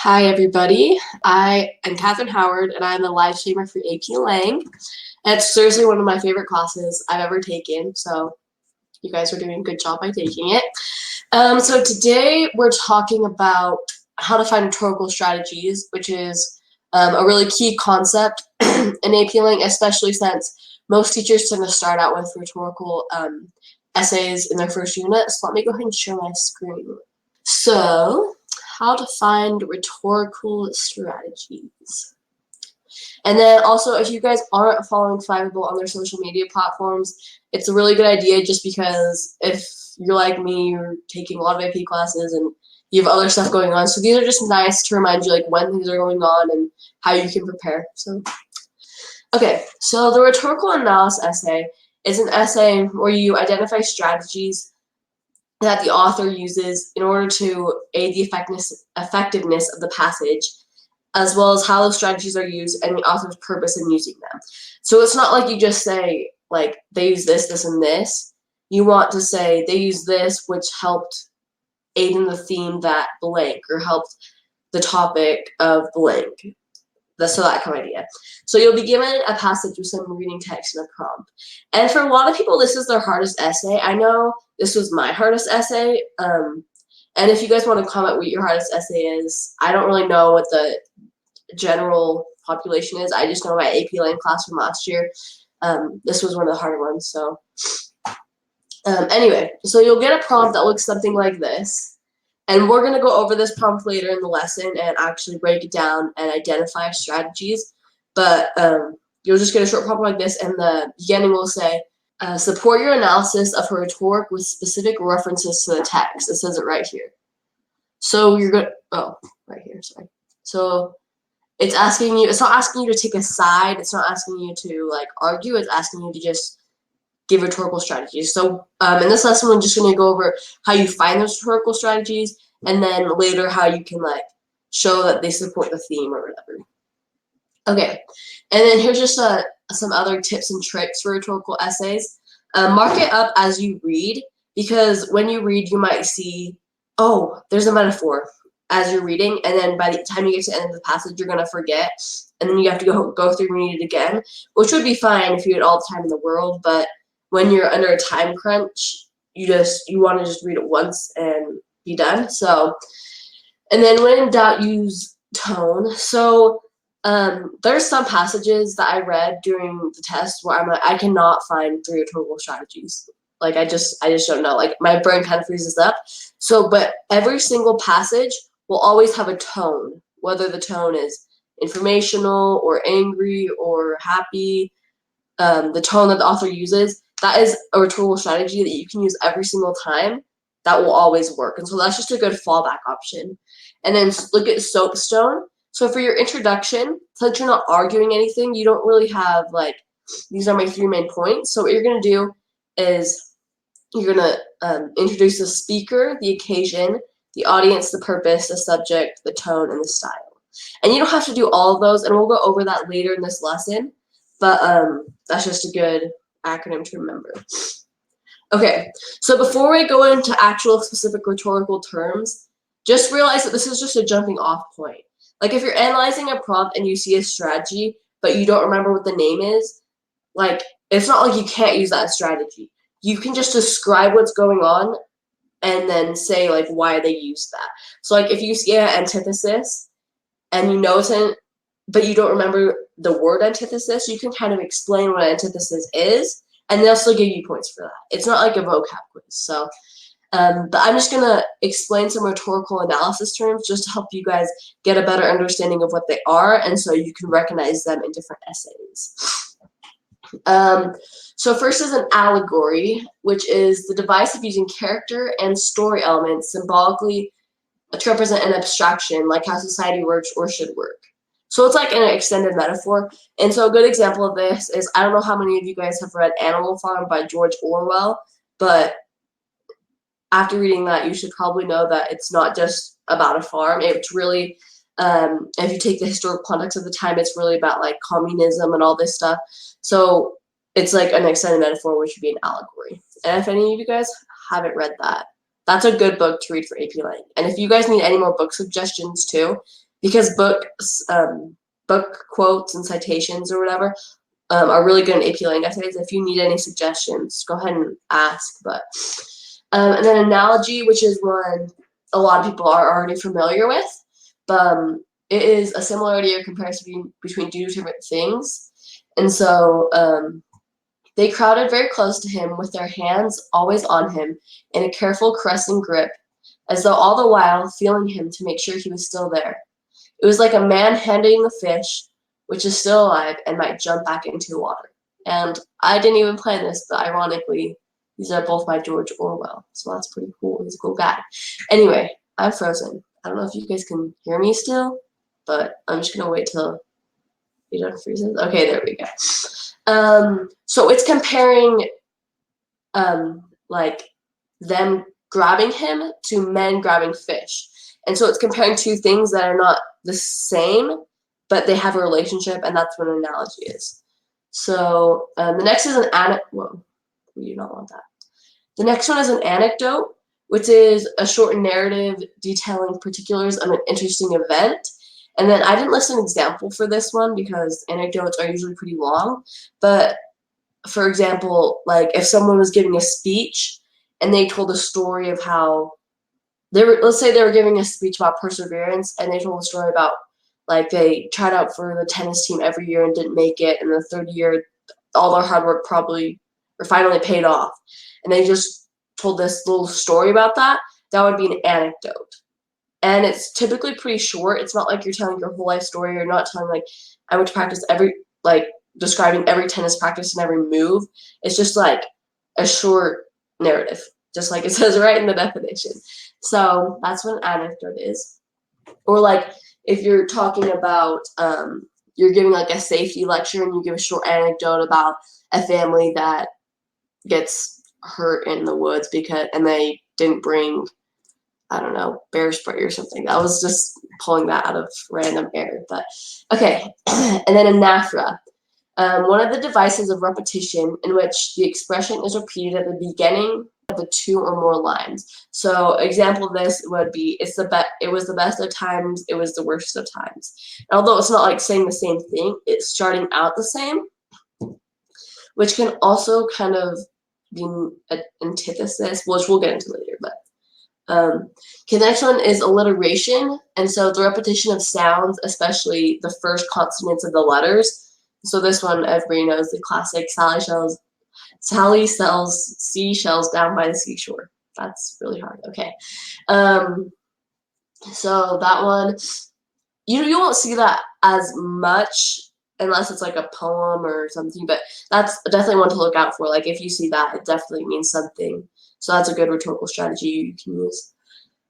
Hi, everybody. I am Catherine Howard, and I'm a live streamer for AP Lang. And it's seriously one of my favorite classes I've ever taken, so you guys are doing a good job by taking it. So today we're talking about how to find rhetorical strategies, which is a really key concept in AP Lang, especially since most teachers tend to start out with rhetorical essays in their first unit. So let me go ahead and share my screen. So, how to find rhetorical strategies. And then also, if you guys aren't following Hyperbole on their social media platforms, it's a really good idea just because if you're like me, you're taking a lot of AP classes and you have other stuff going on. So these are just nice to remind you like when things are going on and how you can prepare. So, okay, so the rhetorical analysis essay is an essay where you identify strategies that the author uses in order to aid the effectiveness of the passage, as well as how those strategies are used and the author's purpose in using them. So it's not like you just say, like, they use this, this, and this. You want to say they use this, which helped aid in the theme that blank, or helped the topic of blank. So that kind of idea. So you'll be given a passage with some reading text and a prompt. And for a lot of people, this is their hardest essay. I know this was my hardest essay. And if you guys want to comment what your hardest essay is, I don't really know what the general population is. I just know my AP Lang class from last year. This was one of the harder ones. So anyway, so you'll get a prompt that looks something like this. And we're going to go over this prompt later in the lesson and actually break it down and identify strategies. But you'll just get a short prompt like this, and the beginning will say, support your analysis of her rhetoric with specific references to the text. It says it right here. So you're going to, right here, sorry. So it's asking you, it's not asking you to take a side. It's not asking you to, like, argue. It's asking you to just give rhetorical strategies. So in this lesson, we're just going to go over how you find those rhetorical strategies, and then later how you can like show that they support the theme or whatever. Okay, and then here's just some other tips and tricks for rhetorical essays. Mark it up as you read, because when you read, you might see, oh, there's a metaphor as you're reading, and then by the time you get to the end of the passage, you're going to forget, and then you have to go through and read it again, which would be fine if you had all the time in the world, but when you're under a time crunch, you want to just read it once and be done. So, and then when in doubt, use tone. So there's some passages that I read during the test where I'm like, I cannot find 3 rhetorical strategies. Like I just don't know. Like my brain kind of freezes up. So, but every single passage will always have a tone, whether the tone is informational or angry or happy. The tone that the author uses, that is a rhetorical strategy that you can use every single time. That will always work. And so that's just a good fallback option. And then look at SOAPSTone. So for your introduction, since you're not arguing anything, you don't really have like, these are my 3 main points. So what you're going to do is you're going to introduce the speaker, the occasion, the audience, the purpose, the subject, the tone, and the style. And you don't have to do all of those, and we'll go over that later in this lesson. But that's just a good acronym to remember. Okay, so before we go into actual specific rhetorical terms, just realize that this is just a jumping off point. Like if you're analyzing a prompt and you see a strategy, but you don't remember what the name is, like it's not like you can't use that strategy. You can just describe what's going on and then say like why they use that. So like if you see an antithesis and you know it's but you don't remember the word antithesis, you can kind of explain what an antithesis is, and they'll still give you points for that. It's not like a vocab quiz. So, but I'm just going to explain some rhetorical analysis terms just to help you guys get a better understanding of what they are, and so you can recognize them in different essays. So first is an allegory, which is the device of using character and story elements symbolically to represent an abstraction, like how society works or should work. So it's like an extended metaphor. And so a good example of this is, I don't know how many of you guys have read Animal Farm by George Orwell, but after reading that, you should probably know that it's not just about a farm. It's really, if you take the historical context of the time, it's really about like communism and all this stuff. So it's like an extended metaphor, which would be an allegory. And if any of you guys haven't read that, that's a good book to read for AP Lang. And if you guys need any more book suggestions too, because book quotes and citations or whatever are really good in AP Lang essays. If you need any suggestions, go ahead and ask. But and then analogy, which is one a lot of people are already familiar with. But it is a similarity or comparison between two different things. And so they crowded very close to him with their hands always on him in a careful caressing grip, as though all the while feeling him to make sure he was still there. It was like a man handing the fish, which is still alive and might jump back into the water. And I didn't even plan this, but ironically, these are both by George Orwell, so that's pretty cool. He's a cool guy. Anyway, I'm frozen. I don't know if you guys can hear me still, but I'm just gonna wait till it unfreezes. Okay, there we go. So it's comparing like them grabbing him to men grabbing fish. And so it's comparing two things that are not the same, but they have a relationship, and that's what an analogy is. So the next is an whoa, we do not want that. The next one is an anecdote, which is a short narrative detailing particulars of an interesting event. And then I didn't list an example for this one because anecdotes are usually pretty long. But for example, like if someone was giving a speech and they told a story of how let's say they were giving a speech about perseverance, and they told a story about like they tried out for the tennis team every year and didn't make it, and the third year all their hard work finally paid off, and they just told this little story about that. That would be an anecdote, and it's typically pretty short. It's not like you're telling your whole life story. You're not telling like I went to practice describing every tennis practice and every move. It's just like a short narrative, just like it says right in the definition. So that's what an anecdote is. Or like if you're talking about you're giving like a safety lecture and you give a short anecdote about a family that gets hurt in the woods and they didn't bring, I don't know, bear spray or something. I was just pulling that out of random air. But okay, and then anaphora. One of the devices of repetition in which the expression is repeated at the beginning of the two or more lines. So example of this would be it was the best of times, it was the worst of times. And although it's not like saying the same thing, it's starting out the same, which can also kind of be an antithesis, which we'll get into later. But okay, the next one is alliteration, and so the repetition of sounds, especially the first consonants of the letters. So this one, everybody knows the classic Sally sells seashells down by the seashore. That's really hard. Okay. So that one, you won't see that as much unless it's like a poem or something, but that's definitely one to look out for. Like if you see that, it definitely means something. So that's a good rhetorical strategy you can use.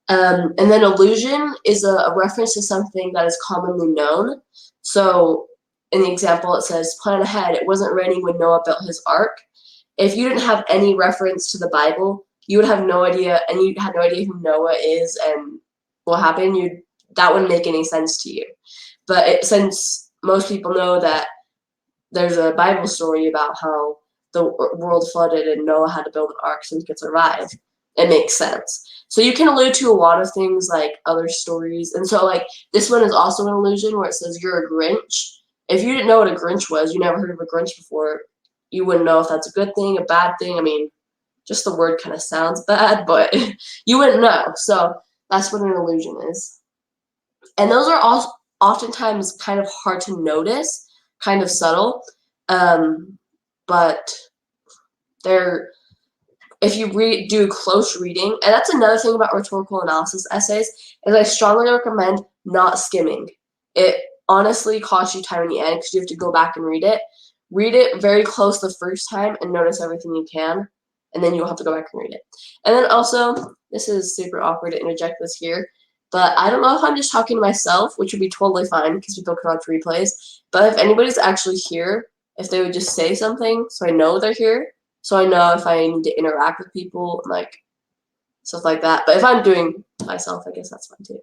And then allusion is a reference to something that is commonly known. So in the example, it says, plan ahead, it wasn't raining when Noah built his ark. If you didn't have any reference to the Bible, you would have no idea, and you had no idea who Noah is and what happened. That wouldn't make any sense to you. But since most people know that there's a Bible story about how the world flooded and Noah had to build an ark so he could survive, it makes sense. So you can allude to a lot of things like other stories. And so like this one is also an allusion where it says you're a Grinch. If you didn't know what a Grinch was, you never heard of a Grinch before, you wouldn't know if that's a good thing, a bad thing. I mean, just the word kind of sounds bad, but you wouldn't know. So that's what an allusion is. And those are all oftentimes kind of hard to notice, kind of subtle, but if you do close reading, and that's another thing about rhetorical analysis essays, is I strongly recommend not skimming. It honestly costs you time in the end because you have to go back and read it. Read it very close the first time and notice everything you can, and then you'll have to go back and read it. And then also, this is super awkward to interject this here, but I don't know if I'm just talking to myself, which would be totally fine because people can watch replays, but if anybody's actually here, if they would just say something so I know they're here, so I know if I need to interact with people, like stuff like that. But if I'm doing myself, I guess that's fine too.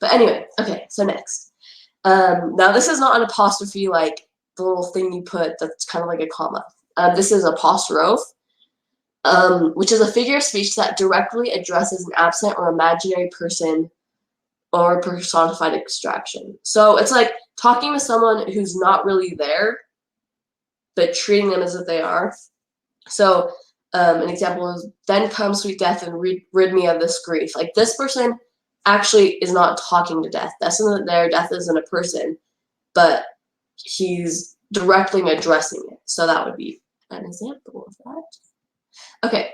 But anyway, okay, so next. Now this is not an apostrophe like the little thing you put that's kind of like a comma. This is apostrophe, which is a figure of speech that directly addresses an absent or imaginary person or personified extraction. So it's like talking to someone who's not really there, but treating them as if they are. So an example is, then comes sweet death and rid me of this grief. Like, this person actually is not talking to death. Death isn't there. Death isn't a person, but he's directly addressing it. So that would be an example of that. Okay.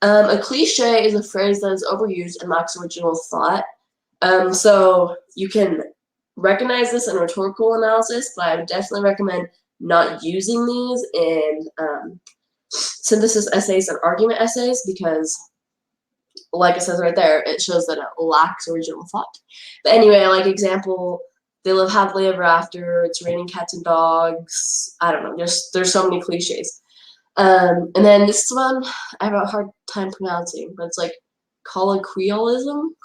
A cliche is a phrase that is overused and lacks original thought. So you can recognize this in rhetorical analysis, but I would definitely recommend not using these in synthesis essays and argument essays, because, like it says right there, it shows that it lacks original thought. But anyway, like example, they live happily ever after, it's raining cats and dogs. I don't know, there's so many cliches. And then this one, I have a hard time pronouncing, but it's like colloquialism,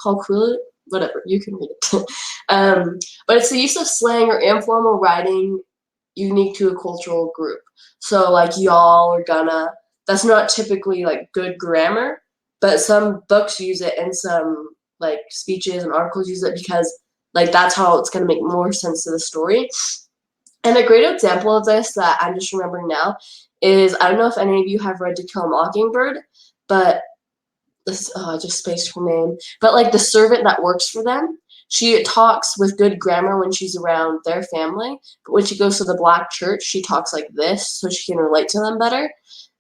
whatever, you can read it. But it's the use of slang or informal writing unique to a cultural group. So like y'all or gonna, that's not typically like good grammar, but some books use it and some like speeches and articles use it because like that's how it's going to make more sense to the story. And a great example of this that I'm just remembering now is, I don't know if any of you have read To Kill a Mockingbird, but this, I just spaced her name, but like the servant that works for them, she talks with good grammar when she's around their family, but when she goes to the black church, she talks like this so she can relate to them better.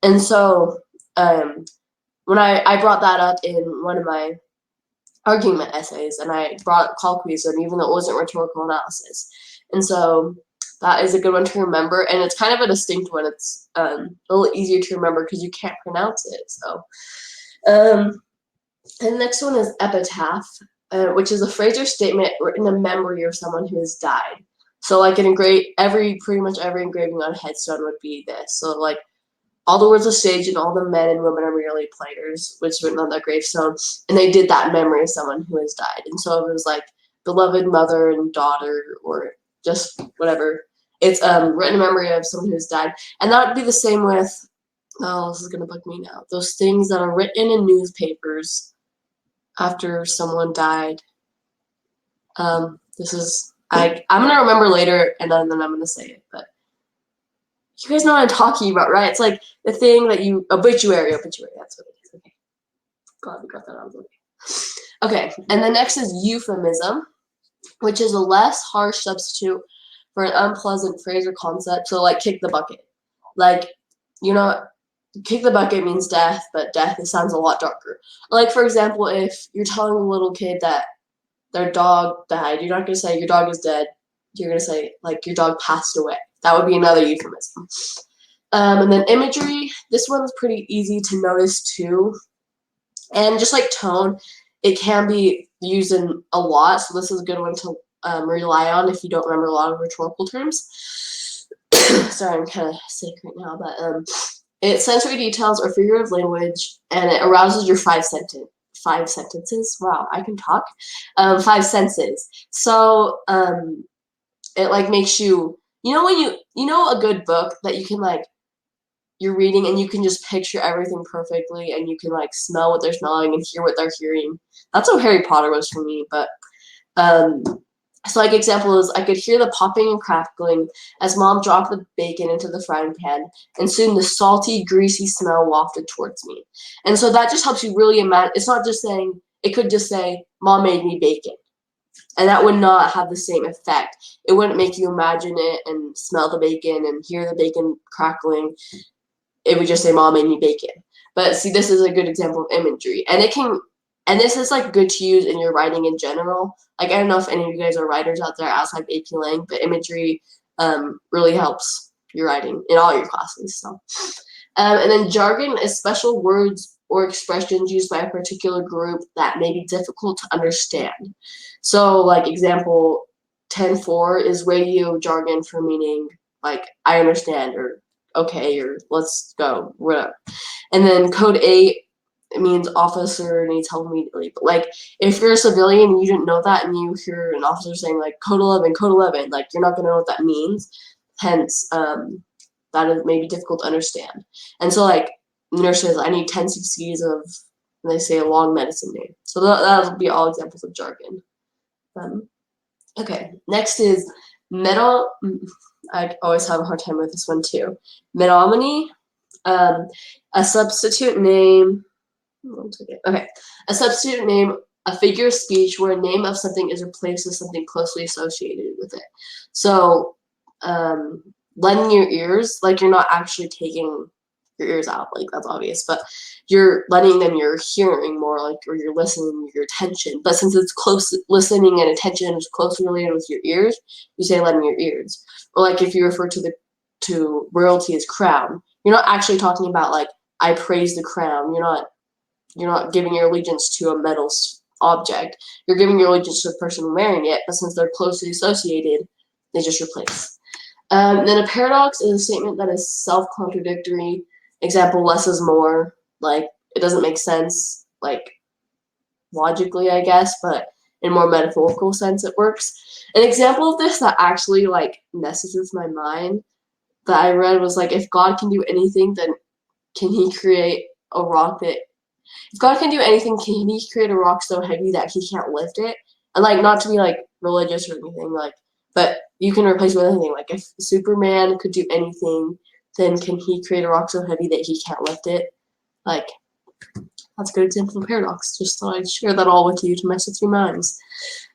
And so when I brought that up in one of my argument essays, and I brought up colloquialism, even though it wasn't rhetorical analysis. And so that is a good one to remember, and it's kind of a distinct one. It's a little easier to remember because you can't pronounce it. So, and the next one is epitaph, which is a phrase or statement written in memory of someone who has died. So like pretty much every engraving on a headstone would be this. So like, all the words of sage and all the men and women are merely players, which is written on their gravestone, and they did that in memory of someone who has died. And so it was like beloved mother and daughter, or just whatever. It's written in memory of someone who has died. And that would be the same with, oh, this is gonna bug me now, those things that are written in newspapers after someone died. This is, I'm gonna remember later, and then I'm gonna say it, but you guys know what I'm talking about, right? It's like the thing that you, obituary, that's what it is. Okay, glad we got that out of the way. Okay, and the next is euphemism, which is a less harsh substitute for an unpleasant phrase or concept. So like kick the bucket. Like, you know, kick the bucket means death, but death, it sounds a lot darker. Like, for example, if you're telling a little kid that their dog died, you're not going to say your dog is dead. You're going to say, like, your dog passed away. That would be another euphemism. And then imagery, this one's pretty easy to notice too. And just like tone, it can be used in a lot. So this is a good one to rely on if you don't remember a lot of rhetorical terms. Sorry, I'm kind of sick right now, but it's sensory details or figurative language, and it arouses your five sentences. Wow, I can talk. 5 senses. So it like makes you, you know, when you know a good book that you can like, you're reading and you can just picture everything perfectly, and you can like smell what they're smelling and hear what they're hearing. That's what Harry Potter was for me. But so like example is, I could hear the popping and crackling as Mom dropped the bacon into the frying pan, and soon the salty, greasy smell wafted towards me. And so that just helps you really imagine. It's not just saying, it could just say, Mom made me bacon. And that would not have the same effect. It wouldn't make you imagine it and smell the bacon and hear the bacon crackling. It would just say, Mom made me bacon. But see, this is a good example of imagery. And this is like good to use in your writing in general. Like, I don't know if any of you guys are writers out there outside AP Lang, but imagery really helps your writing in all your classes. So, and then jargon is special words or expressions used by a particular group that may be difficult to understand. So, like example 10-4 is radio jargon for meaning like I understand, or okay, or let's go, whatever. And then code 8, it means officer needs help immediately. But like, if you're a civilian and you didn't know that, and you hear an officer saying like code 11, like you're not gonna know what that means. Hence, that is maybe difficult to understand. And so like nurses, I need 10 cc's of, and they say a long medicine name. So that'll be all examples of jargon. Okay, next is metal. I always have a hard time with this one too. Metonymy, a substitute name. Okay, a substitute name, a figure of speech where a name of something is replaced with something closely associated with it. So, lending your ears, like you're not actually taking your ears out, like that's obvious, but you're letting them your hearing more, like, or you're listening your attention. But since it's close, listening and attention is closely related with your ears, you say lending your ears. Or like if you refer to royalty as crown, you're not actually talking about like I praise the crown. You're not giving your allegiance to a metal object. You're giving your allegiance to the person wearing it, but since they're closely associated, they just replace. Then a paradox is a statement that is self-contradictory. Example, less is more. Like, it doesn't make sense, like, logically, I guess, but in a more metaphorical sense, it works. An example of this that actually, like, messes with my mind that I read was, like, if God can do anything, then can he create a rock that... If God can do anything, can he create a rock so heavy that he can't lift it? And, like, not to be, like, religious or anything, like, but you can replace it with anything. Like, if Superman could do anything, then can he create a rock so heavy that he can't lift it? Like, that's a good example of paradox. Just thought I'd share that all with you to mess with your minds.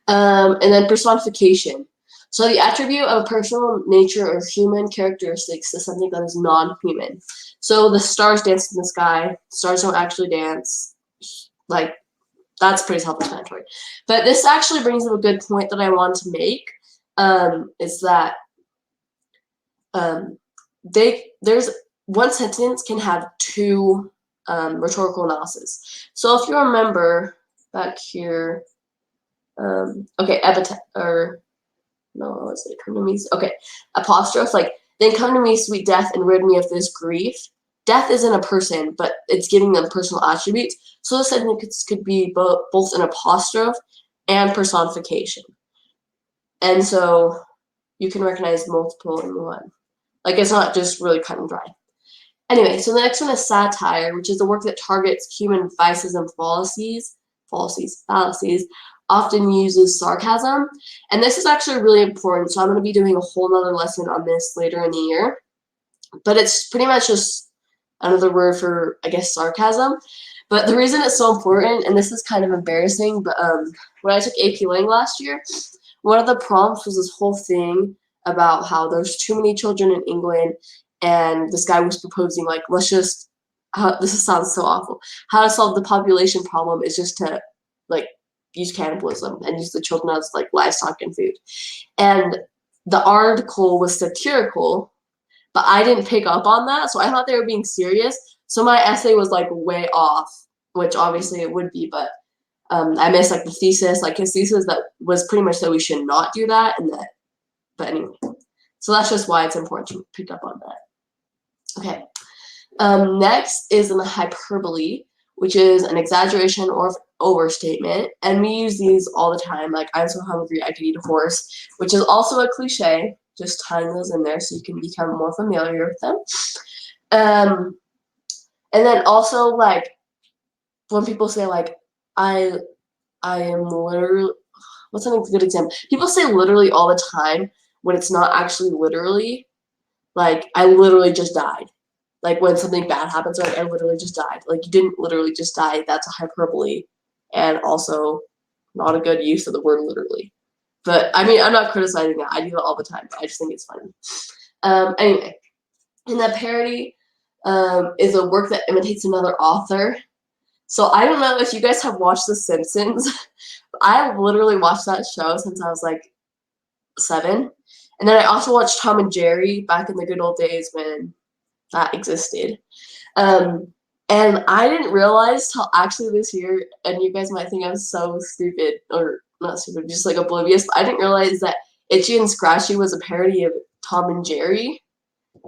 And then personification. So the attribute of personal nature or human characteristics is something that is non-human. So the stars dance in the sky. Stars don't actually dance. Like, that's pretty self-explanatory. But this actually brings up a good point that I want to make. Is that there's one sentence can have two rhetorical analysis. So if you remember back here, okay, epitaph or no, what's it? Come to me, okay, apostrophe. Like, then come to me, sweet death, and rid me of this grief. Death isn't a person, but it's giving them personal attributes. So the sentence could be both an apostrophe and personification. And so you can recognize multiple in one. Like, it's not just really cut and dry. Anyway, so the next one is satire, which is a work that targets human vices and fallacies, often uses sarcasm. And this is actually really important, so I'm going to be doing a whole nother lesson on this later in the year. But it's pretty much just another word for, I guess, sarcasm. But the reason it's so important, and this is kind of embarrassing, but when I took AP Lang last year, one of the prompts was this whole thing about how there's too many children in England, and this guy was proposing, like, let's just, this sounds so awful, how to solve the population problem is just to, like, use cannibalism and use the children as, like, livestock and food. And the article was satirical, but I didn't pick up on that, so I thought they were being serious. So my essay was, like, way off, which obviously it would be, but I missed, like, the thesis. Like, his thesis that was pretty much that we should not do that, and that, but anyway. So that's just why it's important to pick up on that. Okay. Next is an hyperbole, which is an exaggeration or overstatement, and we use these all the time. Like, I'm so hungry I could eat a horse, which is also a cliche. Just tying those in there so you can become more familiar with them. And then also, like, when people say, like, I am literally, what's a good example? People say literally all the time when it's not actually literally. Like, I literally just died. Like, when something bad happens, like, I literally just died. Like, you didn't literally just die. That's a hyperbole. And also not a good use of the word literally. But, I mean, I'm not criticizing that. I do that all the time. But I just think it's funny. Anyway, and that parody is a work that imitates another author. So I don't know if you guys have watched The Simpsons. I literally watched that show since I was, like, 7. And then I also watched Tom and Jerry back in the good old days when that existed. And I didn't realize till actually this year, and you guys might think I'm so stupid, or not stupid, just, like, oblivious, but I didn't realize that Itchy and Scratchy was a parody of Tom and Jerry.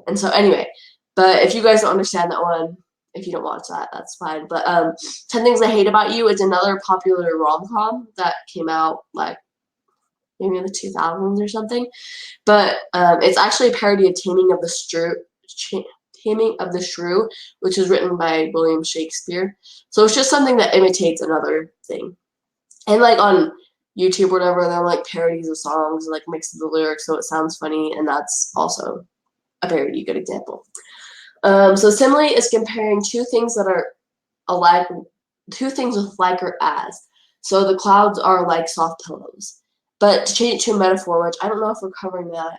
And so anyway, but if you guys don't understand that one, if you don't watch that, that's fine. But 10 Things I Hate About You is another popular rom-com that came out, like, maybe in the 2000s or something. But it's actually a parody of Taming of the Shrew, which was written by William Shakespeare. So it's just something that imitates another thing. And, like, on YouTube or whatever, they're like parodies of songs, like mix the lyrics so it sounds funny, and that's also a very good example. So simile is comparing two things that are alike, two things with like or as. So the clouds are like soft pillows. But to change it to a metaphor, which I don't know if we're covering that,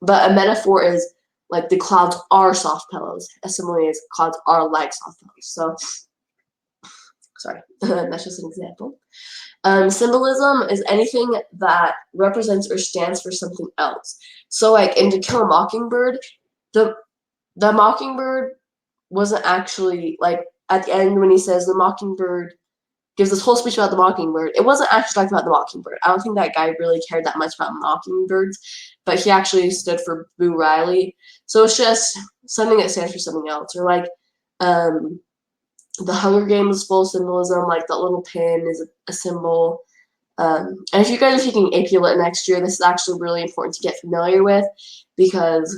but a metaphor is like the clouds are soft pillows. A simile is clouds are like soft pillows. So, sorry, that's just an example. Symbolism is anything that represents or stands for something else. So, like in To Kill a Mockingbird, the mockingbird wasn't actually, like, at the end when he says the mockingbird gives this whole speech about the mockingbird, it wasn't actually talking about the mockingbird. I don't think that guy really cared that much about mockingbirds, but he actually stood for Boo Riley. So it's just something that stands for something else. Or like the Hunger Games is full of symbolism, like that little pin is a symbol. And if you guys are taking AP Lit next year, this is actually really important to get familiar with because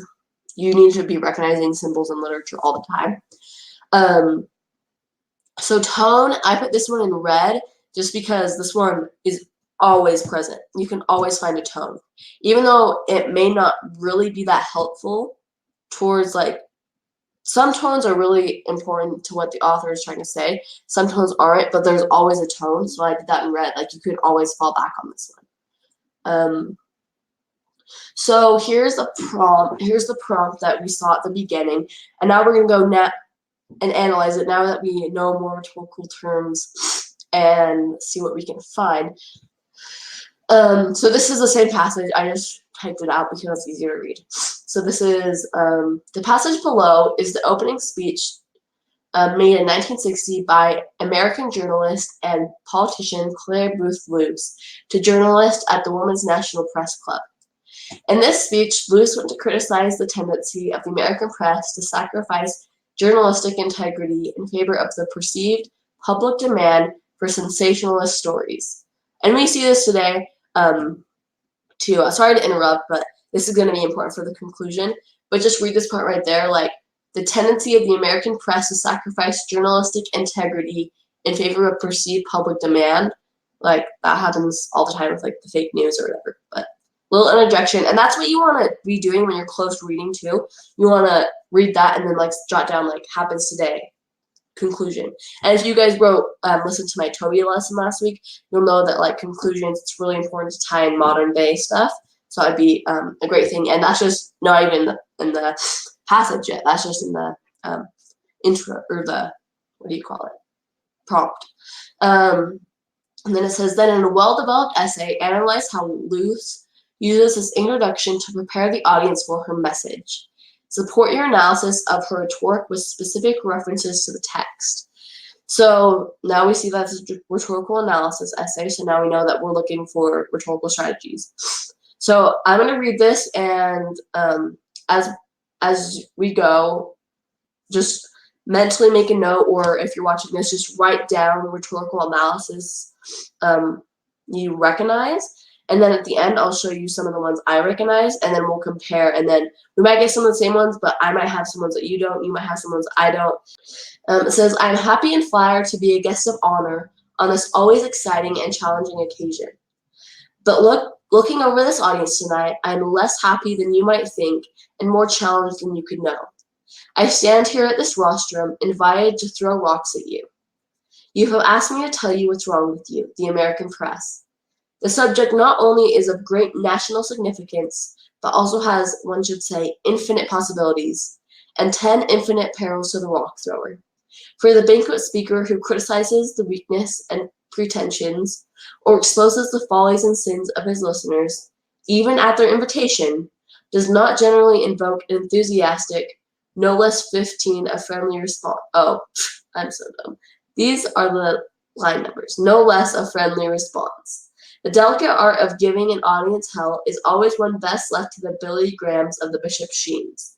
you need to be recognizing symbols in literature all the time. So tone, I put this one in red just because this one is always present. You can always find a tone. Even though it may not really be that helpful towards, like, some tones are really important to what the author is trying to say. Some tones aren't, but there's always a tone, so I did that in red. Like, you could always fall back on this one. So here's the prompt that we saw at the beginning, and now we're going to go and analyze it now that we know more rhetorical terms and see what we can find. So this is the same passage. I just typed it out because it's easier to read. So this is the passage below is the opening speech made in 1960 by American journalist and politician Claire Booth Luce to journalists at the Women's National Press Club. In this speech, Luce went to criticize the tendency of the American press to sacrifice journalistic integrity in favor of the perceived public demand for sensationalist stories. And we see this today, sorry to interrupt, but this is going to be important for the conclusion, but just read this part right there, like, the tendency of the American press to sacrifice journalistic integrity in favor of perceived public demand. Like, that happens all the time with, like, the fake news or whatever, but little interjection, and that's what you want to be doing when you're close reading too. You want to read that and then, like, jot down, like, happens today, conclusion. And if you guys listened to my Toby lesson last week, you'll know that, like, conclusions, it's really important to tie in modern day stuff. So that'd be a great thing. And that's just not even in the passage yet. That's just in the intro, or the, what do you call it, prompt. And then it says, then in a well-developed essay, analyze how Luce uses this introduction to prepare the audience for her message. Support your analysis of her rhetoric with specific references to the text. So now we see that's a rhetorical analysis essay, so now we know that we're looking for rhetorical strategies. So I'm going to read this, and as we go, just mentally make a note, or if you're watching this, just write down the rhetorical analysis you recognize. And then at the end, I'll show you some of the ones I recognize, and then we'll compare. And then we might get some of the same ones, but I might have some ones that you don't. You might have some ones I don't. It says, I'm happy and flattered to be a guest of honor on this always exciting and challenging occasion. But looking over this audience tonight, I'm less happy than you might think and more challenged than you could know. I stand here at this rostrum, invited to throw rocks at you. You have asked me to tell you what's wrong with you, the American press. The subject not only is of great national significance, but also has, one should say, infinite possibilities, and 10 infinite perils to the rock thrower. For the banquet speaker who criticizes the weakness and pretensions, or exposes the follies and sins of his listeners, even at their invitation, does not generally invoke an enthusiastic, no less 15 a friendly response. Oh, I'm so dumb. These are the line numbers. No less a friendly response. The delicate art of giving an audience hell is always one best left to the Billy Grahams of the Bishop Sheens.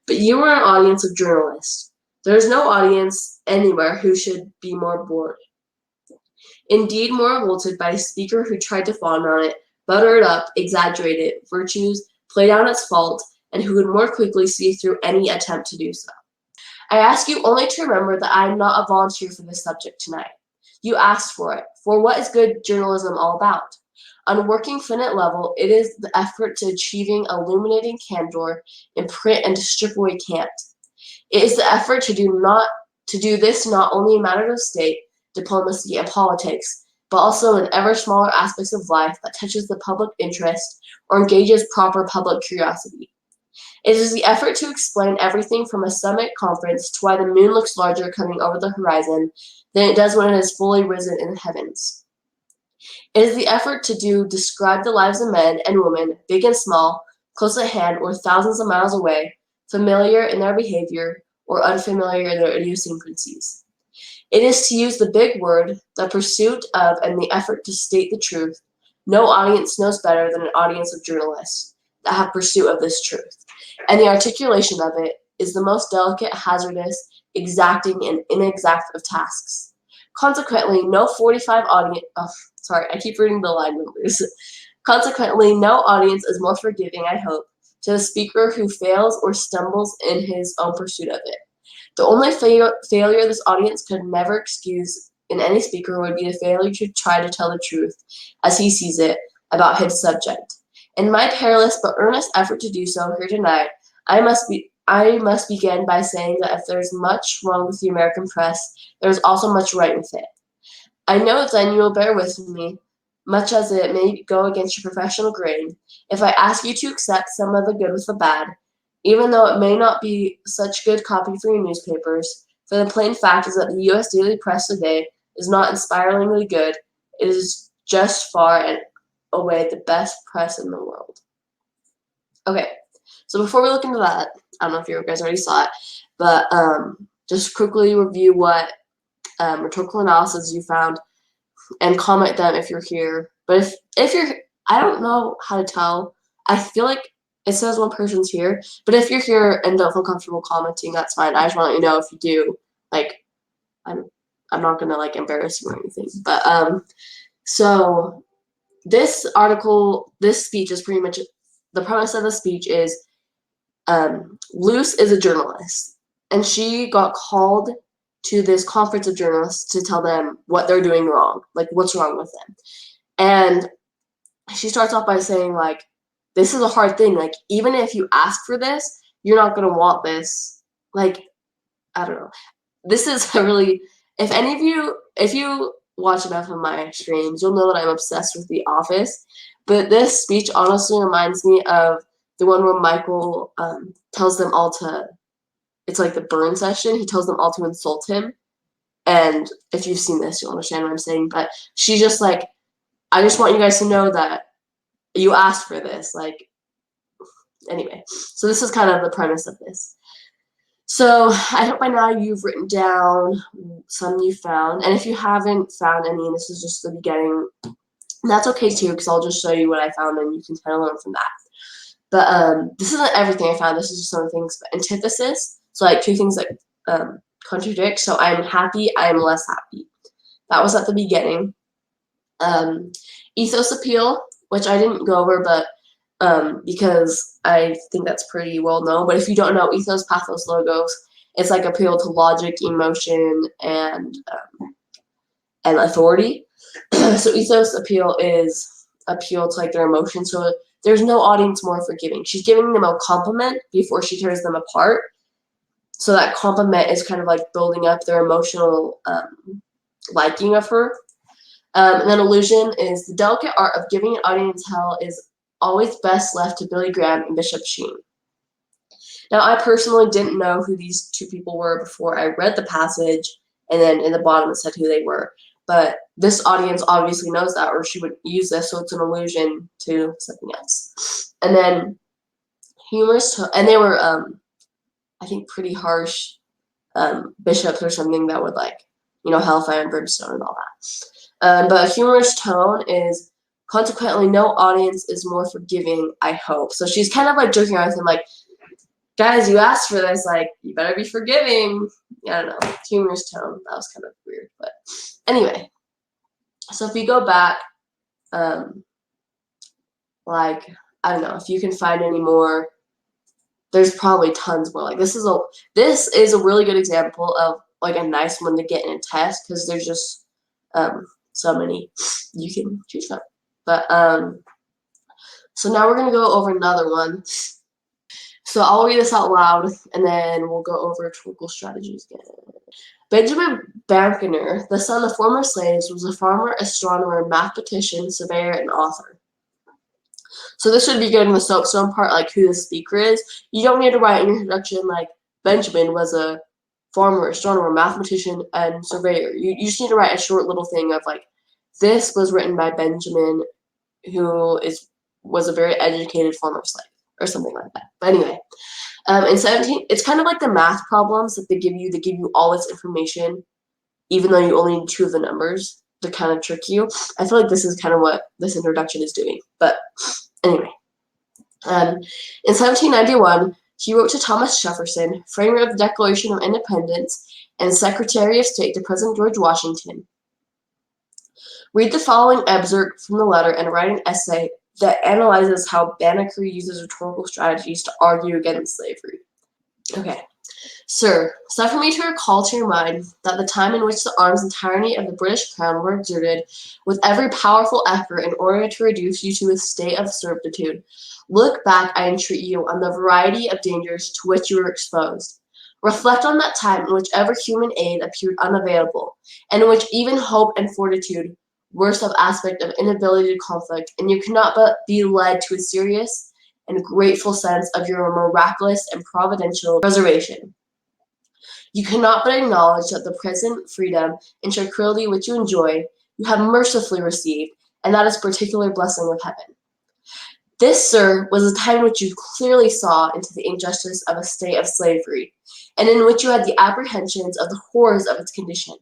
But you are an audience of journalists. There is no audience anywhere who should be more bored. Indeed, more revolted by a speaker who tried to fawn on it, butter it up, exaggerate it, virtues, play down its fault, and who would more quickly see through any attempt to do so. I ask you only to remember that I am not a volunteer for this subject tonight. You asked for it. For what is good journalism all about? On a working finite level, it is the effort to achieving illuminating candor in print and to strip away cant. It is the effort to do this not only in matters of state, diplomacy, and politics, but also in ever smaller aspects of life that touches the public interest or engages proper public curiosity. It is the effort to explain everything from a summit conference to why the moon looks larger coming over the horizon than it does when it is fully risen in the heavens. It is the effort to describe the lives of men and women, big and small, close at hand or thousands of miles away, familiar in their behavior or unfamiliar in their idiosyncrasies. It is to use the big word, the pursuit of, and the effort to state the truth. No audience knows better than an audience of journalists that have pursuit of this truth. And the articulation of it is the most delicate, hazardous, exacting, and inexact of tasks. Consequently, no 45 audience, I keep reading the line numbers. Consequently, no audience is more forgiving, I hope, to the speaker who fails or stumbles in his own pursuit of it. The only failure this audience could never excuse in any speaker would be the failure to try to tell the truth, as he sees it, about his subject. In my perilous but earnest effort to do so here tonight, I must begin by saying that if there's much wrong with the American press, there's also much right with it. I know then you will bear with me, much as it may go against your professional grain, if I ask you to accept some of the good with the bad, even though it may not be such good copy for your newspapers, for the plain fact is that the U.S. daily press today is not inspiringly good. It is just far and away the best press in the world. Okay, so before we look into that, I don't know if you guys already saw it, but just quickly review what rhetorical analysis you found and comment them if you're here. But if you're, I don't know how to tell. I feel like it says one person's here, but if you're here and don't feel comfortable commenting, that's fine. I just want to let you know if you do. Like, I'm not gonna like embarrass you or anything. But so this speech is pretty much the premise of the speech is Luce is a journalist, and she got called to this conference of journalists to tell them what they're doing wrong, like what's wrong with them. And she starts off by saying, like, this is a hard thing. Like, even if you ask for this, you're not going to want this. Like, I don't know. This is if you watch enough of my streams, you'll know that I'm obsessed with The Office. But this speech honestly reminds me of the one where Michael tells them all to, it's like the burn session. He tells them all to insult him. And if you've seen this, you'll understand what I'm saying. But she's just like, I just want you guys to know that you asked for this. Like, anyway. So this is kind of the premise of this. So I hope by now you've written down some you found. And if you haven't found any, and this is just the beginning, that's okay too, because I'll just show you what I found and you can kind of learn from that. But this isn't everything I found. This is just some things. But antithesis, so like two things that contradict. So I'm happy, I am less happy. That was at the beginning. Ethos appeal, which I didn't go over, but because I think that's pretty well known. But if you don't know, ethos, pathos, logos, it's like appeal to logic, emotion, and authority. So ethos appeal is appeal to like their emotions. So there's no audience more forgiving. She's giving them a compliment before she tears them apart. So that compliment is kind of like building up their emotional liking of her. And then allusion is the delicate art of giving an audience hell is always best left to Billy Graham and Bishop Sheen. Now, I personally didn't know who these two people were before I read the passage, and then in the bottom it said who they were. But this audience obviously knows that, or she would use this, so it's an allusion to something else. And then humorous, and they were, I think, pretty harsh bishops or something that would like, hellfire and brimstone and all that. But a humorous tone is consequently no audience is more forgiving, I hope. So she's kind of like joking around with him, like, guys, you asked for this, like, you better be forgiving. I don't know, humorous tone. That was kind of weird, but anyway. So if we go back, like, I don't know, if you can find any more, there's probably tons more. Like, this is a really good example of like a nice one to get in a test, because there's just So many you can choose from. But so now we're gonna go over another one. So I'll read this out loud, and then we'll go over rhetorical strategies again. Benjamin Banneker, the son of former slaves, was a farmer, astronomer, mathematician, surveyor, and author. So this would be good in the SOAPSTone part, like who the speaker is. You don't need to write an introduction like Benjamin was a farmer, astronomer, mathematician, and surveyor. You just need to write a short little thing of like, this was written by Benjamin, who was a very educated former slave, or something like that. But anyway, in 17, it's kind of like the math problems that they give you. They give you all this information, even though you only need 2 of the numbers to kind of trick you. I feel like this is kind of what this introduction is doing. But anyway, in 1791, he wrote to Thomas Jefferson, framer of the Declaration of Independence and Secretary of State to President George Washington. Read the following excerpt from the letter and write an essay that analyzes how Banneker uses rhetorical strategies to argue against slavery. Okay. Sir, suffer me to recall to your mind that the time in which the arms and tyranny of the British Crown were exerted with every powerful effort in order to reduce you to a state of servitude. Look back, I entreat you, on the variety of dangers to which you were exposed. Reflect on that time in which every human aid appeared unavailable, and in which even hope and fortitude worst of aspect of inability to conflict, and you cannot but be led to a serious and grateful sense of your miraculous and providential preservation. You cannot but acknowledge that the present freedom and tranquility which you enjoy, you have mercifully received, and that is particular blessing of heaven. This, sir, was a time in which you clearly saw into the injustice of a state of slavery, and in which you had the apprehensions of the horrors of its condition.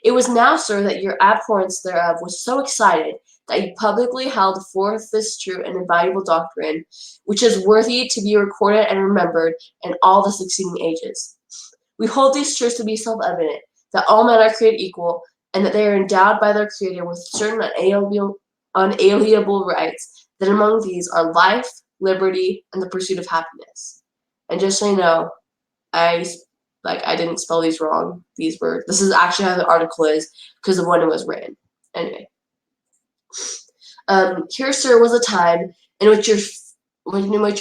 It was now, sir, that your abhorrence thereof was so excited that you publicly held forth this true and invaluable doctrine, which is worthy to be recorded and remembered in all the succeeding ages. We hold these truths to be self-evident, that all men are created equal, and that they are endowed by their Creator with certain unalienable rights, that among these are life, liberty, and the pursuit of happiness. And just so you know, I didn't spell these wrong. This is actually how the article is because of when it was written. Anyway. Here, sir, was a time in which your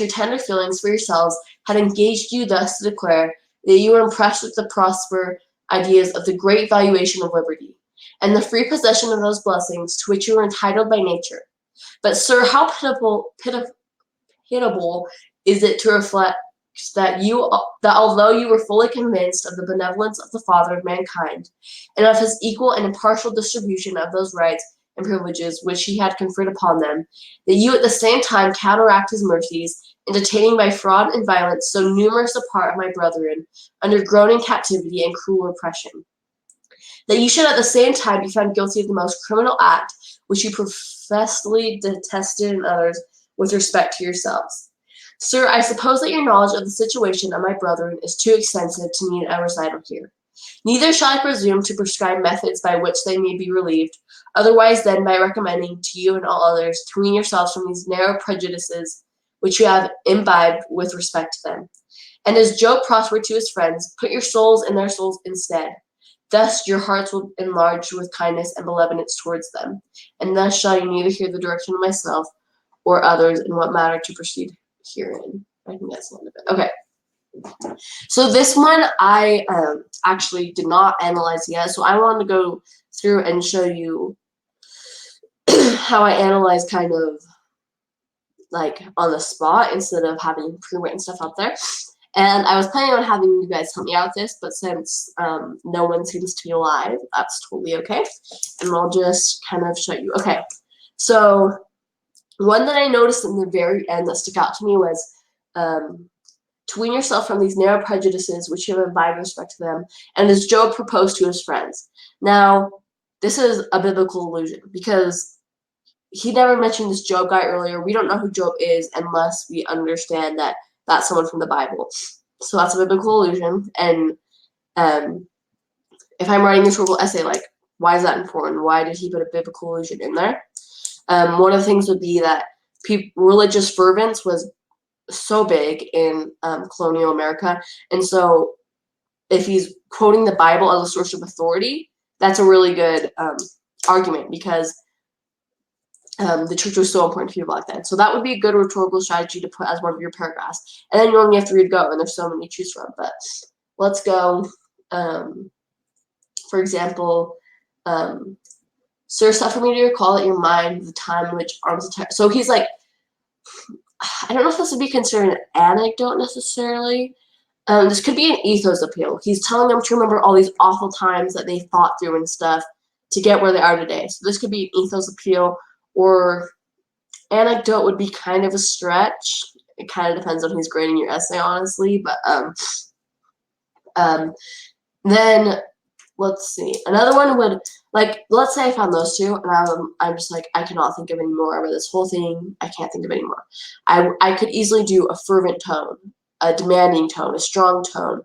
tender feelings for yourselves had engaged you thus to declare that you were impressed with the prosper ideas of the great valuation of liberty, and the free possession of those blessings to which you were entitled by nature. But, sir, how pitiable is it to reflect that although you were fully convinced of the benevolence of the Father of mankind, and of his equal and impartial distribution of those rights and privileges which he had conferred upon them, that you at the same time counteract his mercies, in detaining by fraud and violence so numerous a part of my brethren under groaning captivity and cruel oppression, that you should at the same time be found guilty of the most criminal act which you professedly detested in others with respect to yourselves. Sir, I suppose that your knowledge of the situation of my brethren is too extensive to need a recital here. Neither shall I presume to prescribe methods by which they may be relieved, otherwise than by recommending to you and all others to wean yourselves from these narrow prejudices which you have imbibed with respect to them. And as Job prospered to his friends, put your souls in their souls instead. Thus your hearts will enlarge with kindness and benevolence towards them, and thus shall you neither hear the direction of myself or others in what matter to proceed herein. I think that's the end of it. Okay. So this one I actually did not analyze yet, so I wanted to go through and show you how I analyze kind of like on the spot instead of having pre-written stuff out there. And I was planning on having you guys help me out with this, but since no one seems to be alive, that's totally okay. And I'll just kind of show you. Okay, so one that I noticed in the very end that stuck out to me was to wean yourself from these narrow prejudices which you have imbibed with respect to them, and as Job proposed to his friends. Now, this is a biblical allusion because he never mentioned this Job guy earlier. We don't know who Job is unless we understand that that's someone from the Bible. So that's a biblical allusion. And if I'm writing a rhetorical essay, like, why is that important? Why did he put a biblical allusion in there? One of the things would be that religious fervence was so big in colonial America. And so if he's quoting the Bible as a source of authority, that's a really good argument, because the church was so important to people back then. So that would be a good rhetorical strategy to put as one of your paragraphs. And then you only have 3 to go, and there's so many to choose from. But let's go. For example, sir, suffer me to recall at your mind the time in which arms attack. So he's like, I don't know if this would be considered an anecdote necessarily. This could be an ethos appeal. He's telling them to remember all these awful times that they fought through and stuff to get where they are today. So this could be an ethos appeal, or anecdote would be kind of a stretch. It kind of depends on who's grading your essay, honestly. But then let's see. Another one would, like, let's say I found those 2, and I'm just like, I cannot think of any more over this whole thing. I can't think of any more. I could easily do a fervent tone, a demanding tone, a strong tone.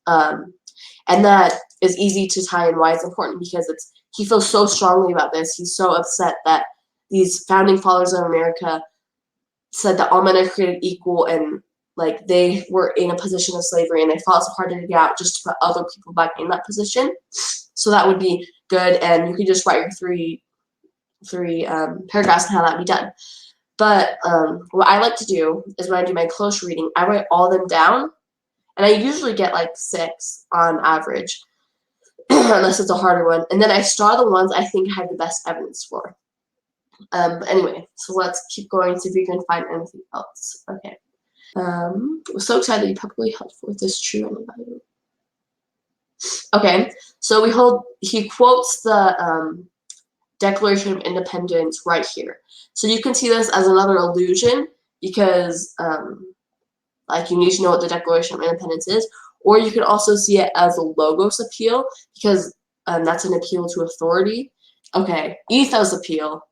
And that is easy to tie in why it's important, because he feels so strongly about this. He's so upset that these founding fathers of America said that all men are created equal, and like they were in a position of slavery and they fought so hard to get out just to put other people back in that position. So that would be good, and you could just write your three paragraphs on how that would be done. But what I like to do is when I do my close reading, I write all of them down, and I usually get like 6 on average, unless it's a harder one. And then I star the ones I think I have the best evidence for. But anyway, so let's keep going, see if we can find anything else. Okay. I'm so excited that you publicly held forth this true and invaluable. Okay, so he quotes the Declaration of Independence right here. So you can see this as another allusion, because like, you need to know what the Declaration of Independence is, or you can also see it as a logos appeal, because that's an appeal to authority. Okay, ethos appeal.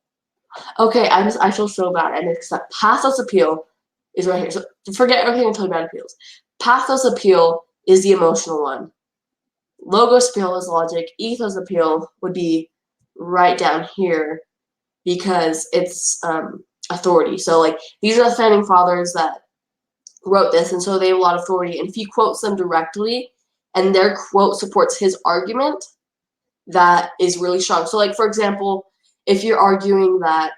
Okay, I feel so bad. I mixed up. Pathos appeal is right here. So forget everything I told you about appeals. Pathos appeal is the emotional one. Logos appeal is logic. Ethos appeal would be right down here, because it's authority. So like, these are the founding fathers that wrote this, and so they have a lot of authority. And if he quotes them directly and their quote supports his argument, that is really strong. So like, for example, if you're arguing that,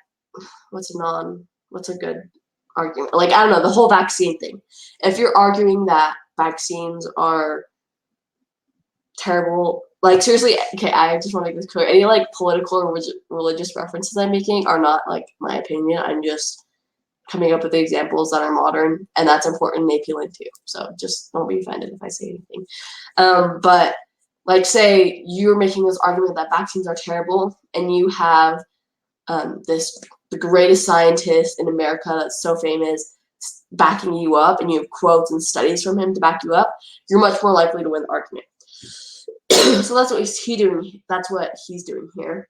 what's a good argument? Like, I don't know, the whole vaccine thing. If you're arguing that vaccines are terrible, like, seriously, okay, I just want to make this clear. Any like political or religious references I'm making are not like my opinion. I'm just coming up with the examples that are modern, and that's important and appealing too. So just don't be offended if I say anything. But like, say you're making this argument that vaccines are terrible, and you have the greatest scientist in America that's so famous backing you up, and you have quotes and studies from him to back you up, you're much more likely to win the argument. So that's what he's doing. That's what he's doing here.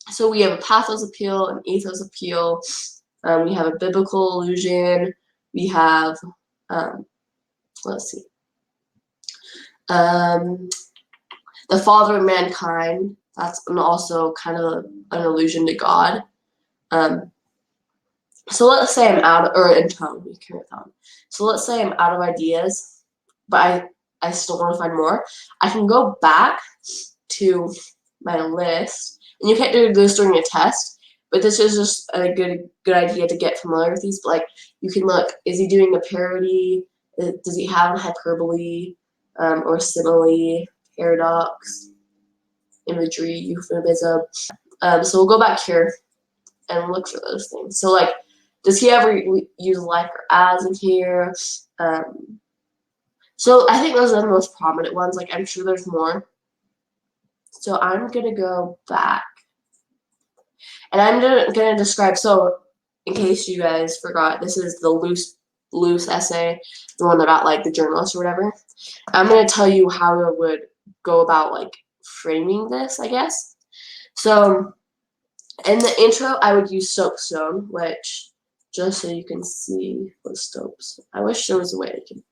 So we have a pathos appeal, an ethos appeal. We have a biblical allusion. We have, let's see, the father of mankind. That's also kind of an allusion to God. So let's say I'm out of, or in tone, we carry on. So let's say I'm out of ideas, but I still want to find more. I can go back to my list, and you can't do this during a test, but this is just a good idea to get familiar with these. But like, you can look, is he doing a parody? Does he have a hyperbole, or simile, paradox, imagery, euphemism? So we'll go back here and look for those things. So like, does he ever use like or as in here? So I think those are the most prominent ones. Like, I'm sure there's more. So I'm gonna go back, and I'm gonna describe. So in case you guys forgot, this is the Luce essay, the one about like the journalist or whatever. I'm gonna tell you how I would go about like framing this, I guess. So in the intro, I would use SOAPSTone, which, just so you can see what SOAPSTone. I wish there was a way I could.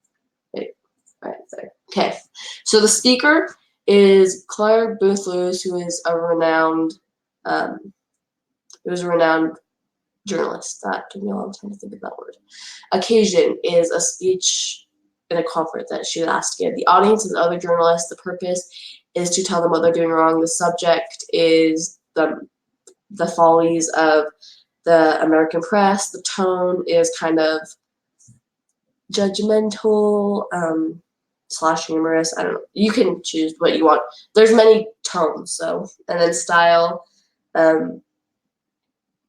Wait, right there. Okay, so the speaker is Claire Booth Luce, who is a renowned, journalist. That took me a long time to think of that word. Occasion is a speech in a conference that she was asked to give. The audience is other journalists. The purpose is to tell them what they're doing wrong. The subject is the follies of the American press. The tone is kind of judgmental / humorous. I don't know. You can choose what you want. There's many tones. So, and then style.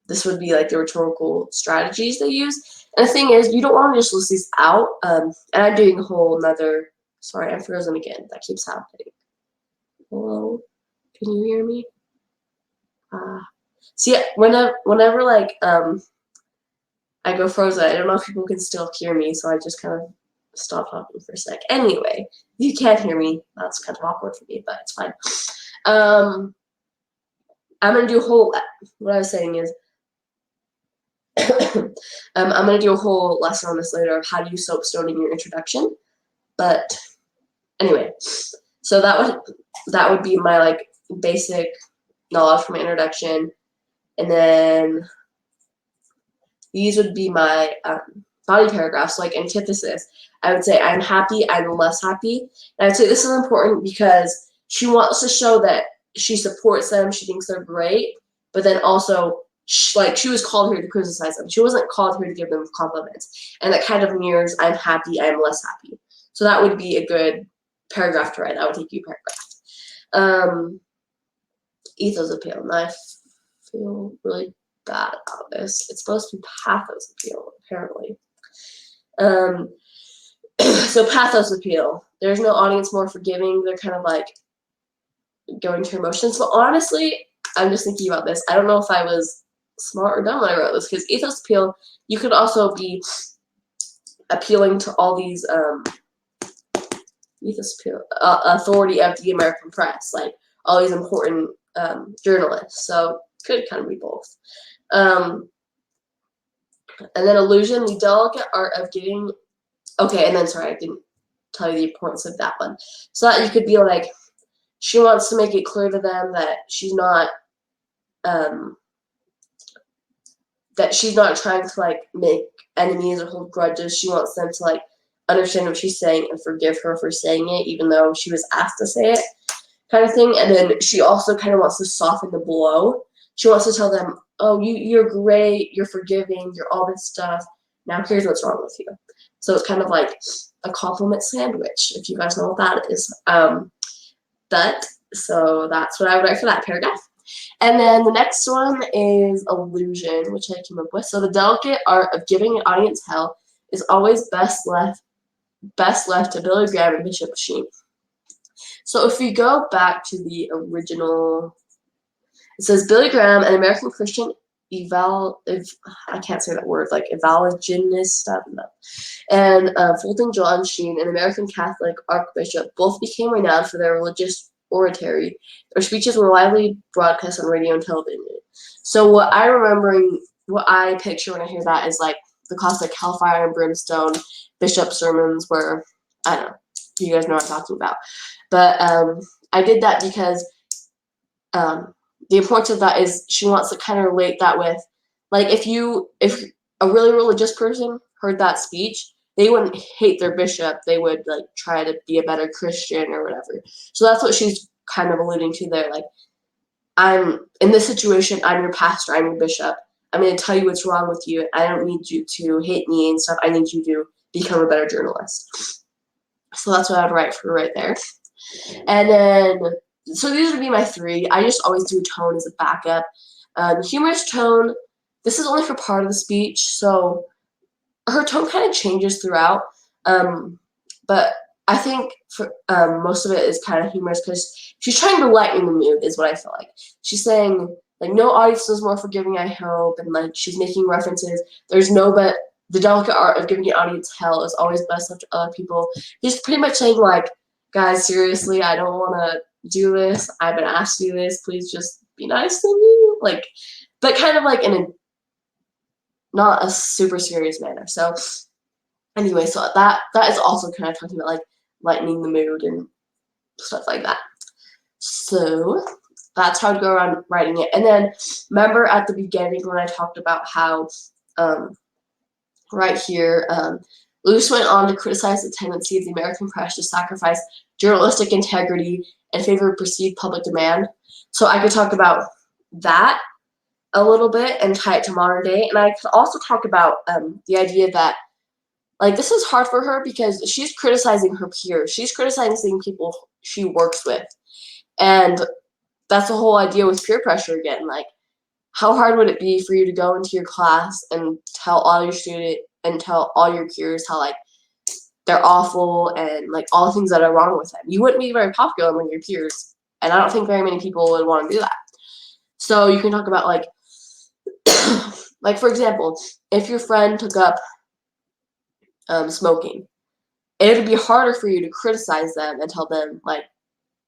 This would be like the rhetorical strategies they use. And the thing is, you don't want to just list these out. And I'm doing a whole nother. Sorry, I'm frozen again. That keeps happening. Hello, can you hear me? See, whenever like I go frozen, I don't know if people can still hear me, so I just kind of stop talking for a sec. Anyway, if you can't hear me, that's kind of awkward for me, but it's fine. I'm gonna do a whole. What I was saying is, I'm gonna do a whole lesson on this later of how to use SOAPSTone in your introduction. But anyway, so that would be my like basic knowledge for my introduction, and then these would be my body paragraphs, like antithesis. I would say I'm happy, I'm less happy. And I'd say this is important because she wants to show that she supports them, she thinks they're great, but then also she was called here to criticize them. She wasn't called here to give them compliments. And that kind of mirrors I'm happy, I'm less happy. So that would be a good paragraph to write. That would take you a paragraph. Ethos appeal. Now I feel really bad about this. It's supposed to be pathos appeal, apparently. So pathos appeal. There's no audience more forgiving. They're kind of like going to emotions. But honestly, I'm just thinking about this. I don't know if I was smart or dumb when I wrote this, because ethos appeal, you could also be appealing to all these ethos appeal, authority of the American press, like all these important journalists. So could kind of be both. And then allusion, the delicate art of giving. Okay, and then sorry, I didn't tell you the importance of that one. So that you could be like, she wants to make it clear to them that she's not trying to like make enemies or hold grudges. She wants them to like understand what she's saying and forgive her for saying it, even though she was asked to say it, kind of thing. And then she also kind of wants to soften the blow. She wants to tell them, oh, you're great, you're forgiving, you're all this stuff. Now here's what's wrong with you. So it's kind of like a compliment sandwich, if you guys know what that is. So that's what I would write for that paragraph. And then the next one is allusion, which I came up with. So the delicate art of giving an audience hell is always best left to Billy Graham and Bishop Sheen. So if we go back to the original, it says Billy Graham, an American Christian I can't say that word, like evangelist, and Fulton John Sheen, an American Catholic archbishop, both became renowned for their religious oratory. Their speeches were widely broadcast on radio and television. So what I picture when I hear that is like the classic hellfire and brimstone bishop sermons where, I don't know, you guys know what I'm talking about. But I did that because the importance of that is she wants to kind of relate that with, like, if a really religious person heard that speech, they wouldn't hate their bishop. They would like try to be a better Christian or whatever. So that's what she's kind of alluding to there. Like, I'm in this situation, I'm your pastor, I'm your bishop. I'm going to tell you what's wrong with you. I don't need you to hate me and stuff. I need you to become a better journalist. So that's what I'd write for right there. And then, so these would be my three. I just always do tone as a backup. Humorous tone, this is only for part of the speech, so her tone kind of changes throughout. But I think for most of it is kind of humorous because she's trying to lighten the mood, is what I feel like. She's saying, like, no audience is more forgiving, I hope, and like she's making references. There's no but the delicate art of giving the audience hell is always best left to other people. She's pretty much saying, like, guys, seriously, I don't want to do this. I've been asked to do this. Please just be nice to me. Like, but kind of like in a not a super serious manner. So anyway, so that is also kind of talking about like lightening the mood and stuff like that. So that's how I'd go around writing it. And then remember at the beginning when I talked about how right here, Luce went on to criticize the tendency of the American press to sacrifice journalistic integrity, and favor of perceived public demand. So I could talk about that a little bit and tie it to modern day. And I could also talk about the idea that, like, this is hard for her because she's criticizing her peers. She's criticizing people she works with. And that's the whole idea with peer pressure again. Like, how hard would it be for you to go into your class and tell all your peers how, like, they're awful and, like, all the things that are wrong with them? You wouldn't be very popular among your peers. And I don't think very many people would want to do that. So you can talk about, like, like, for example, if your friend took up smoking, it would be harder for you to criticize them and tell them, like,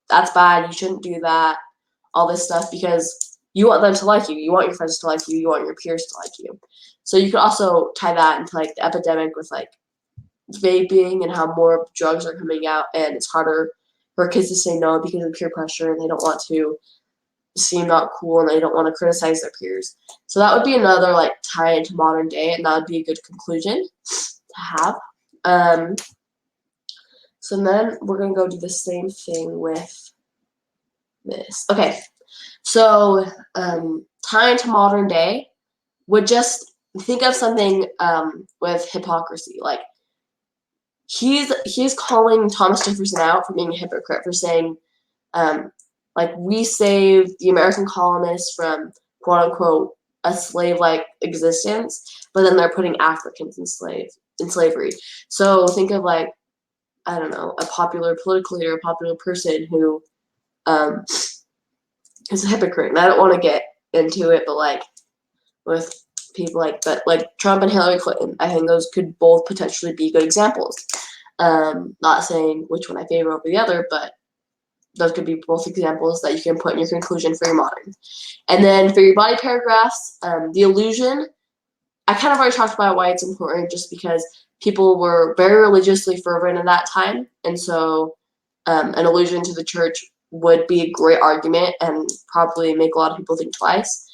that's bad, you shouldn't do that, all this stuff, because you want them to like you. You want your friends to like you. You want your peers to like you. So you could also tie that into, like, the epidemic with, like, vaping and how more drugs are coming out, and it's harder for kids to say no because of peer pressure, and they don't want to seem not cool, and they don't want to criticize their peers. So that would be another, like, tie into modern day, and that would be a good conclusion to have. So then we're going to go do the same thing with this. Okay, so tie into modern day would just think of something with hypocrisy. Like, he's calling Thomas Jefferson out for being a hypocrite, for saying, like, we saved the American colonists from, quote unquote, a slave-like existence, but then they're putting Africans in slavery. So think of, like, I don't know, a popular political leader, a popular person who is a hypocrite. And I don't want to get into it, but, like, with people like Trump and Hillary Clinton, I think those could both potentially be good examples. Not saying which one I favor over the other, but those could be both examples that you can put in your conclusion for your modern. And then for your body paragraphs, the allusion, I kind of already talked about why it's important, just because people were very religiously fervent at that time. And so an allusion to the church would be a great argument and probably make a lot of people think twice.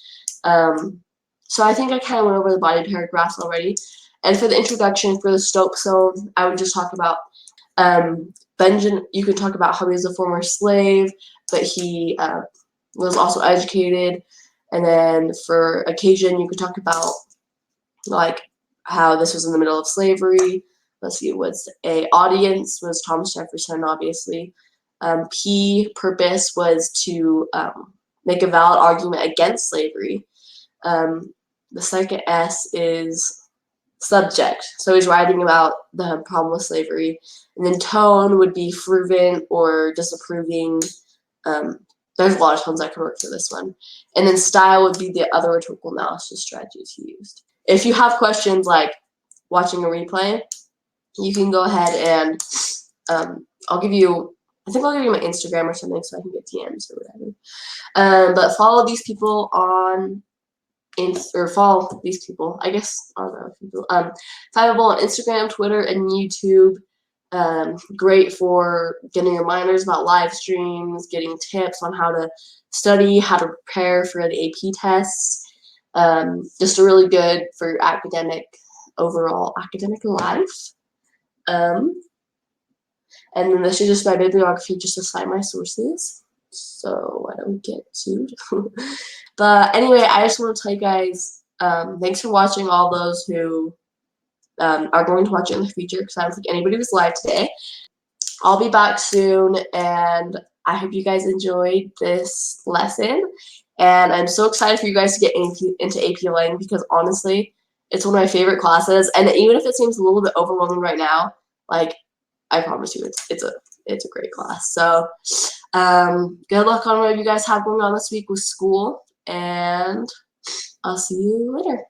So I think I kind of went over the body paragraphs already. And for the introduction, for the SOAPSTone, I would just talk about Benjamin. You could talk about how he was a former slave, but he was also educated. And then for occasion, you could talk about, like, how this was in the middle of slavery. Let's see, what's a audience was Thomas Jefferson, obviously. Purpose was to make a valid argument against slavery. The second S is subject. So he's writing about the problem with slavery. And then tone would be fervent or disapproving. There's a lot of tones that could work for this one. And then style would be the other rhetorical analysis strategies he used. If you have questions, like watching a replay, you can go ahead and I'll give you my Instagram or something so I can get DMs or whatever. But follow these people on follow these people. I guess I don't know if people. Hyperbole on Instagram, Twitter, and YouTube. Great for getting reminders about live streams, getting tips on how to study, how to prepare for the AP tests. Just a really good for your overall academic life. And then this is just my bibliography, just to cite my sources, so I don't get sued. But anyway, I just want to tell you guys, thanks for watching, all those who are going to watch it in the future, because I don't think anybody was live today. I'll be back soon, and I hope you guys enjoyed this lesson. And I'm so excited for you guys to get into AP Lang, because honestly, it's one of my favorite classes. And even if it seems a little bit overwhelming right now, like, I promise you, it's a great class. So good luck on whatever you guys have going on this week with school, and I'll see you later.